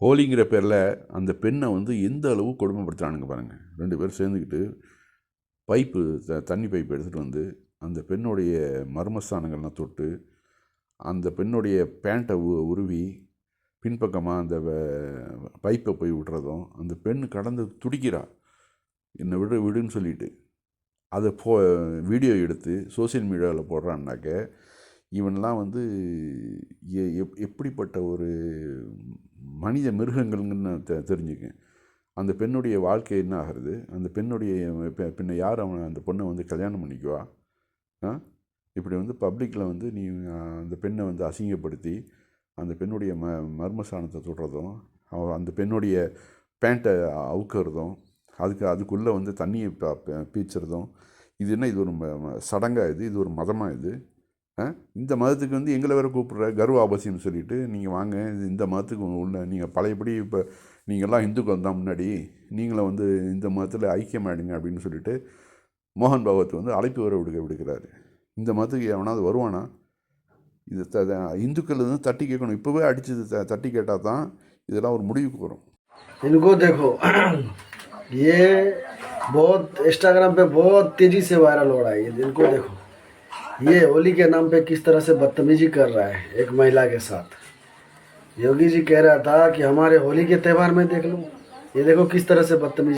ஹோலிங்கிற பேரில் அந்த பெண்ணை வந்து எந்த அளவு கொடுமைப்படுத்துகிறானுங்க பாருங்கள். 2 பேரும் சேர்ந்துக்கிட்டு பைப்பு தண்ணி பைப்பு எடுத்துகிட்டு வந்து அந்த பெண்ணுடைய மர்மஸ்தானங்கள்லாம் தொட்டு அந்த பெண்ணுடைய பேண்ட்டை உருவி பின்பக்கமாக அந்த பைப்பை போய் விட்டுறதும், அந்த பெண் கடந்து துடிக்கிறா என்னை விடுன்னு சொல்லிட்டு அதை வீடியோ எடுத்து சோசியல் மீடியாவில் போடுறான்னாக்க இவன்லாம் வந்து எப்படிப்பட்ட ஒரு மனித மிருகங்கள்னு தெரிஞ்சுக்கேன். அந்த பெண்ணுடைய வாழ்க்கை என்ன ஆகிறது, அந்த பெண்ணுடைய பின்ன யார் அந்த பொண்ணை வந்து கல்யாணம் பண்ணிக்குவா? இப்படி வந்து பப்ளிக்கில் வந்து நீ அந்த பெண்ணை வந்து அசிங்கப்படுத்தி அந்த பெண்ணுடைய மர்மஸ்தானத்தை தொடுறதும், அந்த பெண்ணுடைய பேண்ட்டை அவுக்கிறதும், அதுக்குள்ளே வந்து தண்ணியை பீச்சுறதும், இது என்ன, இது ஒரு சடங்காக, இது ஒரு மதமாக? இது இந்த மதத்துக்கு வந்து எங்களை வேறு கூப்பிட்ற கர்வ ஆபாசியம்னு சொல்லிவிட்டு நீங்கள் வாங்க இந்த மதத்துக்கு உள்ள நீங்கள் பழையபடி இப்போ நீங்கள்லாம் இந்துக்கள் தான் முன்னாடி, நீங்களும் வந்து இந்த மதத்தில் ஐக்கியமாயிடுங்க அப்படின்னு சொல்லிட்டு மோகன் பகவத் வந்து அழைப்பு வர விடுக்கிறாரு. இந்த மதத்துக்கு எவனாவது வருவானா? இது இந்துக்கள் வந்து தட்டி கேட்கணும். இப்போவே அடித்து தட்டி கேட்டால் தான் இதெல்லாம் ஒரு முடிவுக்கு வரும். इनको देखो ये बहुत इंस्टाग्राम पे बहुत तेजी से वायरल हो रहा है। इनको देखो, ये होली के नाम पे किस तरह से बदतमीजी कर रहा है एक महिला के साथ। योगी जी कह रहा था कि हमारे होली के त्यौहार में देख लो, ये देखो किस तरह से बदतमीजी